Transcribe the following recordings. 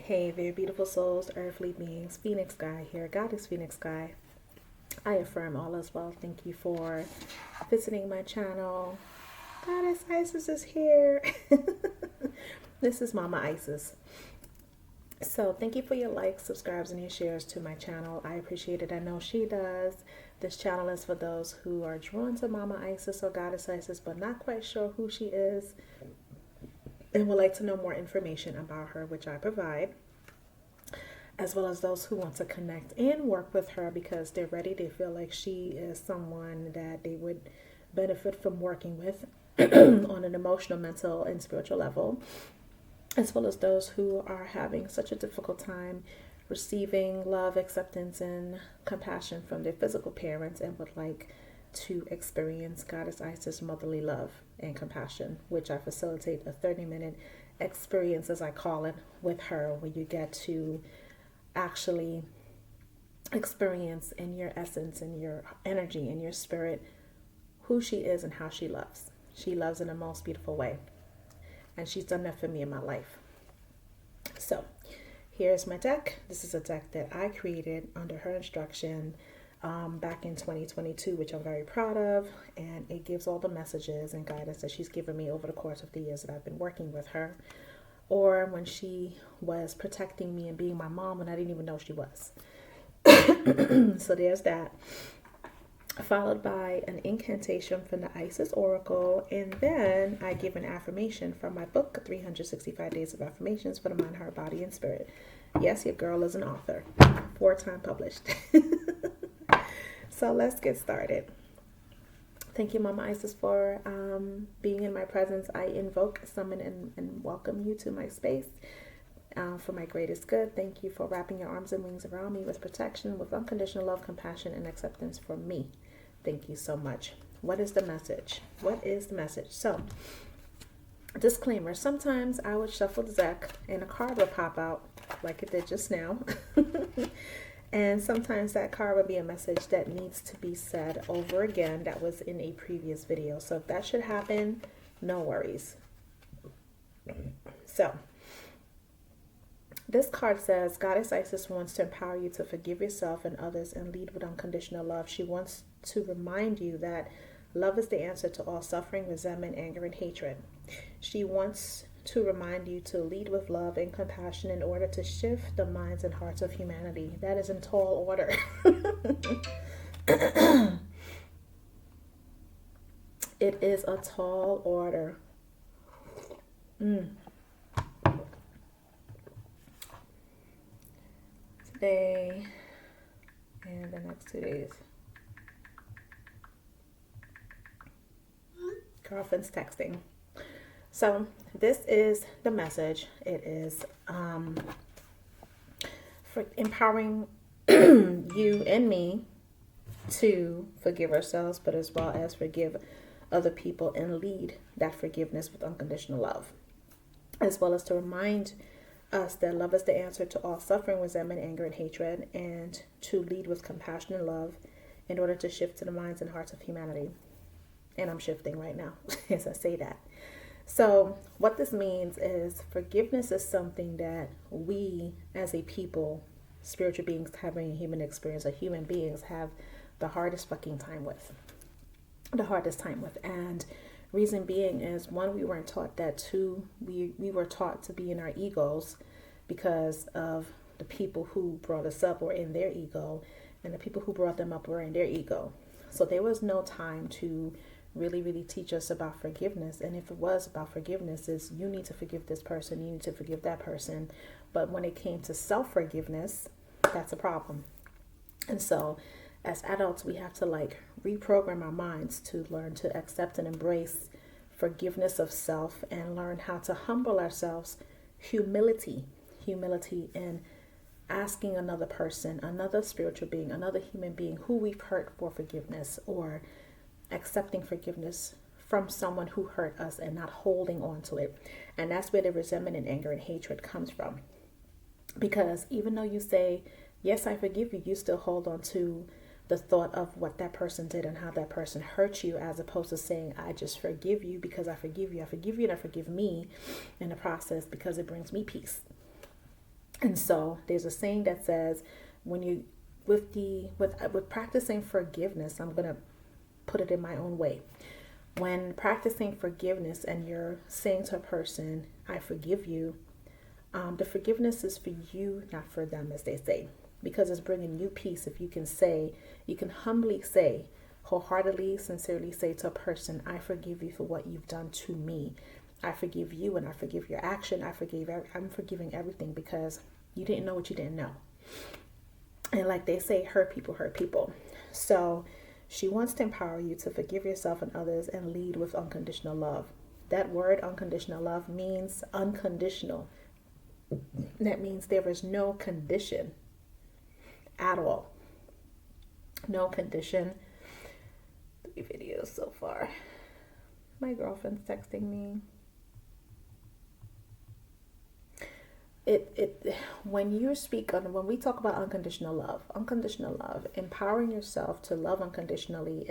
Hey there, beautiful souls, earthly beings, Phoenix Sky here, Goddess Phoenix Sky. I affirm all is well. Thank you for visiting my channel. Goddess Isis is here. This is Mama Isis. So thank you for your likes, subscribes, and your shares to my channel. I appreciate it. I know she does. This channel is for those who are drawn to Mama Isis or Goddess Isis, but not quite sure who she is and would like to know more information about her, which I provide, as well as those who want to connect and work with her because they're ready. They feel like she is someone that they would benefit from working with on an emotional, mental, and spiritual level, as well as those who are having such a difficult time receiving love, acceptance, and compassion from their physical parents and would like to experience Goddess Isis motherly love and compassion, which I facilitate a 30-minute experience, as I call it, with her, where you get to actually experience in your essence, in your energy, in your spirit, who she is and how she loves. She loves in the most beautiful way. And she's done that for me in my life. So here's my deck. This is a deck that I created under her instruction back in 2022, which I'm very proud of. And it gives all the messages and guidance that she's given me over the course of the years that I've been working with her, or when she was protecting me and being my mom and I didn't even know she was. So there's that. Followed by an incantation from the Isis Oracle, and then I give an affirmation from my book, 365 Days of Affirmations for the Mind, Heart, Body, and Spirit. Yes, your girl is an author, 4-time published. So let's get started. Thank you, Mama Isis, for being in my presence. I invoke, summon, and welcome you to my space for my greatest good. Thank you for wrapping your arms and wings around me with protection, with unconditional love, compassion, and acceptance for me. Thank you so much. What is the message? What is the message? So, disclaimer, sometimes I would shuffle the deck and a card would pop out like it did just now. And sometimes that card would be a message that needs to be said over again that was in a previous video. So if that should happen, no worries. So, this card says, Goddess Isis wants to empower you to forgive yourself and others and lead with unconditional love. She wants to remind you that love is the answer to all suffering, resentment, anger, and hatred. She wants to remind you to lead with love and compassion in order to shift the minds and hearts of humanity. That is in tall order. It is a tall order. Today and the next 2 days. Girlfriend's texting. So this is the message. It is for empowering you and me to forgive ourselves, but as well as forgive other people and lead that forgiveness with unconditional love, as well as to remind us that love is the answer to all suffering, resentment, anger, and hatred, and to lead with compassion and love in order to shift to the minds and hearts of humanity. And I'm shifting right now as I say that. So what this means is forgiveness is something that we as a people, spiritual beings having a human experience, or human beings have the hardest fucking time with. The hardest time with. And reason being is, one, we weren't taught that. Two, we were taught to be in our egos because of the people who brought us up were in their ego, and the people who brought them up were in their ego. So there was no time to really teach us about forgiveness. And if it was about forgiveness, is you need to forgive this person, you need to forgive that person. But when it came to self-forgiveness, that's a problem. And so as adults, we have to reprogram our minds to learn to accept and embrace forgiveness of self and learn how to humble ourselves. Humility in asking another person, another spiritual being, another human being who we've hurt for forgiveness, or accepting forgiveness from someone who hurt us and not holding on to it. And that's where the resentment and anger and hatred comes from. Because even though you say, yes, I forgive you, you still hold on to the thought of what that person did and how that person hurt you, as opposed to saying, I just forgive you because I forgive you. I forgive you and I forgive me in the process because it brings me peace. And so there's a saying that says, when you with practicing forgiveness, I'm gonna put it in my own way. When practicing forgiveness and you're saying to a person, I forgive you, the forgiveness is for you, not for them, as they say, because it's bringing you peace. If you can humbly say, wholeheartedly, sincerely say to a person, I forgive you for what you've done to me. I forgive you and I forgive your action. I'm forgiving everything because you didn't know what you didn't know. And like they say, hurt people hurt people. So she wants to empower you to forgive yourself and others and lead with unconditional love. That word unconditional love means unconditional. That means there is no condition at all. No condition. 3 videos so far. My girlfriend's texting me. When we talk about unconditional love, empowering yourself to love unconditionally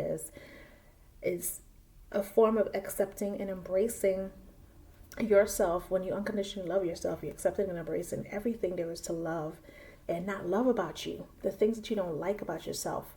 is a form of accepting and embracing yourself. When you unconditionally love yourself, you're accepting and embracing everything there is to love and not love about you, the things that you don't like about yourself,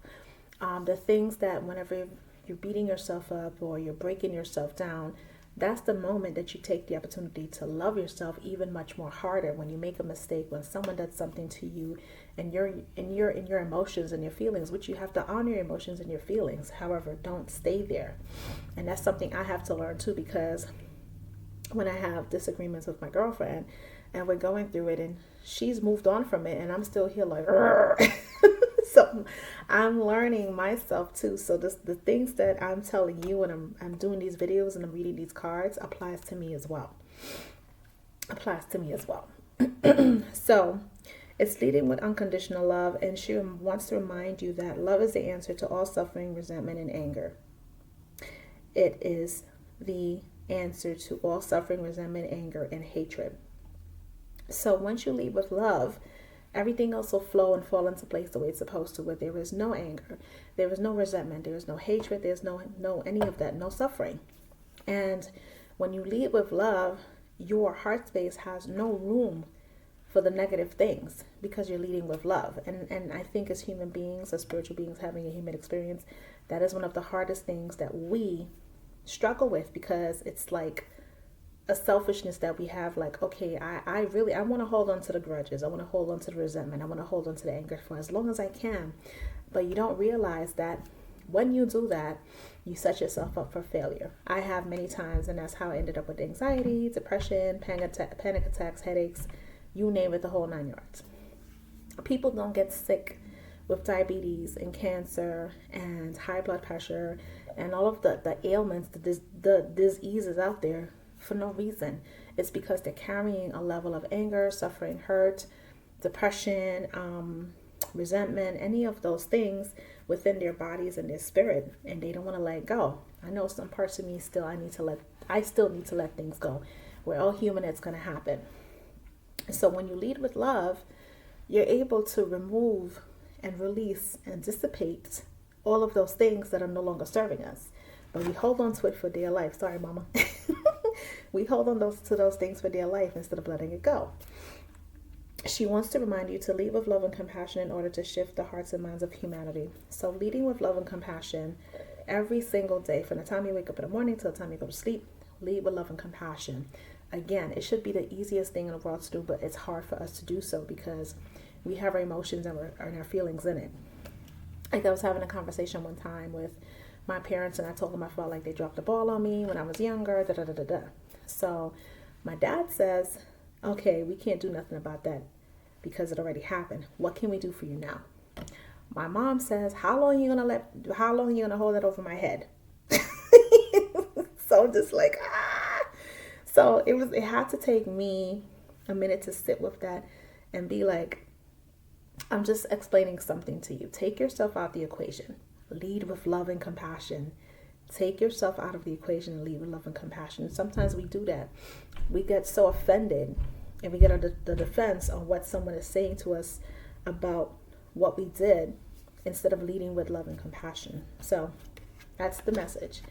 the things that whenever you're beating yourself up or you're breaking yourself down, that's the moment that you take the opportunity to love yourself even much more harder. When you make a mistake, when someone does something to you, and you're in your emotions and your feelings, which you have to honor your emotions and your feelings. However, don't stay there. And that's something I have to learn too, because when I have disagreements with my girlfriend and we're going through it and she's moved on from it and I'm still here like so I'm learning myself too. So the things that I'm telling you when I'm doing these videos and I'm reading these cards applies to me as well. So it's leading with unconditional love, and she wants to remind you that love is the answer to all suffering, resentment, and anger. It is the answer to all suffering, resentment, anger, and hatred. So once you lead with love, everything else will flow and fall into place the way it's supposed to, where there is no anger, there is no resentment, there is no hatred, there's no any of that, no suffering. And when you lead with love, your heart space has no room for the negative things because you're leading with love. And I think as human beings, as spiritual beings having a human experience, that is one of the hardest things that we struggle with, because it's like a selfishness that we have, like, okay, I want to hold on to the grudges, I want to hold on to the resentment, I want to hold on to the anger for as long as I can. But you don't realize that when you do that, you set yourself up for failure. I have many times, and that's how I ended up with anxiety, depression, panic attacks, headaches, you name it, the whole 9 yards. People don't get sick with diabetes and cancer and high blood pressure and all of the ailments, the diseases out there for no reason. It's because they're carrying a level of anger, suffering, hurt, depression, resentment, any of those things within their bodies and their spirit, and they don't want to let go. I know some parts of me still I still need to let things go. We're all human, it's going to happen. So when you lead with love, you're able to remove and release and dissipate all of those things that are no longer serving us. But we hold on to it for dear life. Sorry, mama. We hold on to those things for dear life instead of letting it go. She wants to remind you to lead with love and compassion in order to shift the hearts and minds of humanity. So leading with love and compassion every single day, from the time you wake up in the morning till the time you go to sleep, lead with love and compassion. Again, it should be the easiest thing in the world to do, but it's hard for us to do so because we have our emotions and our feelings in it. Like, I was having a conversation one time with my parents, and I told them I felt like they dropped the ball on me when I was younger, So my dad says, okay, we can't do nothing about that because it already happened. What can we do for you now? My mom says, how long are you gonna hold that over my head? So I'm just like, So it had to take me a minute to sit with that and be like, I'm just explaining something to you. Take yourself out the equation. Lead with love and compassion. Take yourself out of the equation and lead with love and compassion. Sometimes we do that. We get so offended and we get the defense on what someone is saying to us about what we did instead of leading with love and compassion. So that's the message.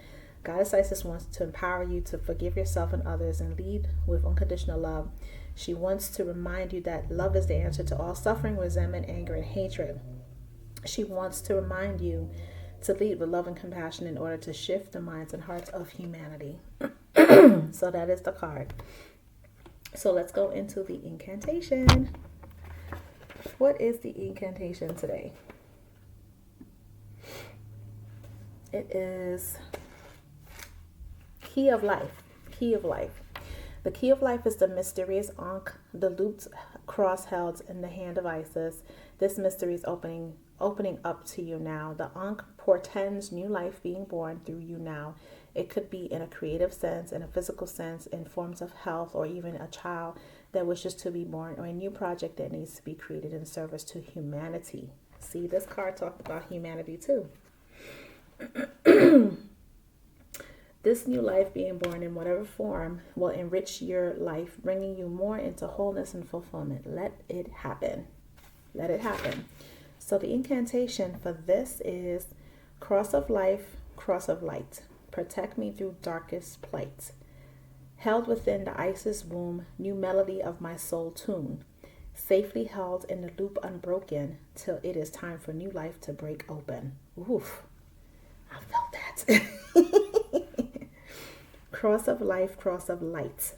Goddessisis wants to empower you to forgive yourself and others and lead with unconditional love. She wants to remind you that love is the answer to all suffering, resentment, anger, and hatred. She wants to remind you to lead with love and compassion in order to shift the minds and hearts of humanity. So that is the card. So let's go into the incantation. What is the incantation today? It is Key of Life. Key of Life. The key of life is the mysterious Ankh, the looped cross held in the hand of Isis. This mystery is opening up to you now. The Ankh portends new life being born through you now. It could be in a creative sense, in a physical sense, in forms of health, or even a child that wishes to be born, or a new project that needs to be created in service to humanity. See, this card talked about humanity too. This new life being born in whatever form will enrich your life, bringing you more into wholeness and fulfillment. Let it happen. Let it happen. So the incantation for this is cross of life, cross of light. Protect me through darkest plight. Held within the Isis womb, new melody of my soul tune. Safely held in the loop unbroken till it is time for new life to break open. Oof. I felt that. Cross of life, cross of light.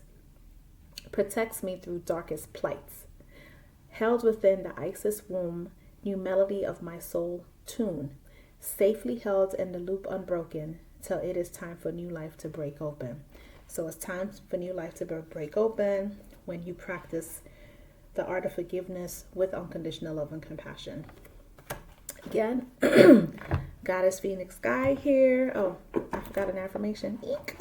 Protects me through darkest plights. Held within the Isis womb, new melody of my soul tune. Safely held in the loop unbroken till it is time for new life to break open. So it's time for new life to break open when you practice the art of forgiveness with unconditional love and compassion. Again, Goddess Phoenix Sky here. Oh, I forgot an affirmation. Eek.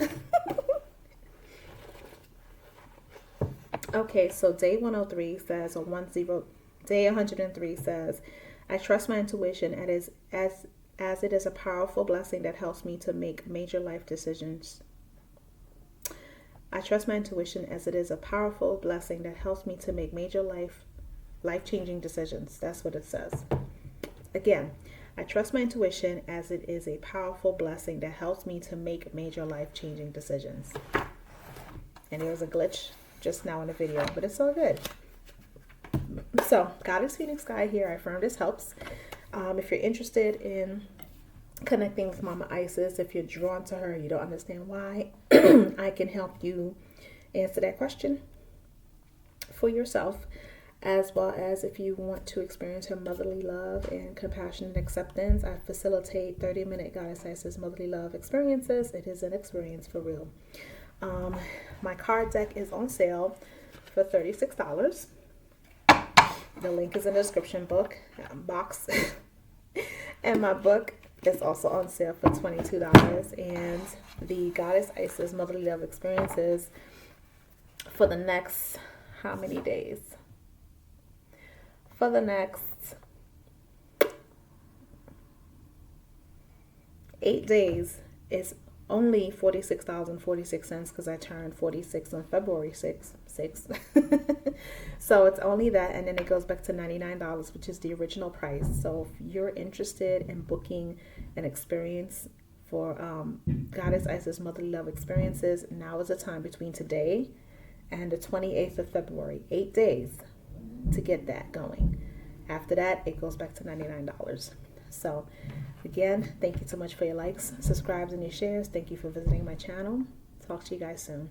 Okay, so day 103 says, day 103 says, I trust my intuition as it is a powerful blessing that helps me to make major life decisions. I trust my intuition as it is a powerful blessing that helps me to make major life-changing decisions. That's what it says. Again, I trust my intuition as it is a powerful blessing that helps me to make major life-changing decisions. And there was a glitch just now in the video, but it's all good. So, Goddess Phoenix Sky here. I affirm this helps. If you're interested in connecting with Mama Isis, if you're drawn to her, you don't understand why, I can help you answer that question for yourself, as well as if you want to experience her motherly love and compassion and acceptance. I facilitate 30-minute Goddess Isis motherly love experiences. It is an experience for real. My card deck is on sale for $36. The link is in the description box. And my book is also on sale for $22. And the Goddess Isis motherly love experiences for the next, how many days? For the next 8 days is only $46.46 because I turned 46 on February 6th. So it's only that, and then it goes back to $99, which is the original price. So if you're interested in booking an experience for Goddess Isis Motherly Love Experiences, now is the time between today and the 28th of February. 8 days to get that going. After that, it goes back to $99. So again, thank you so much for your likes, subscribes, and your shares. Thank you for visiting my channel. Talk to you guys soon.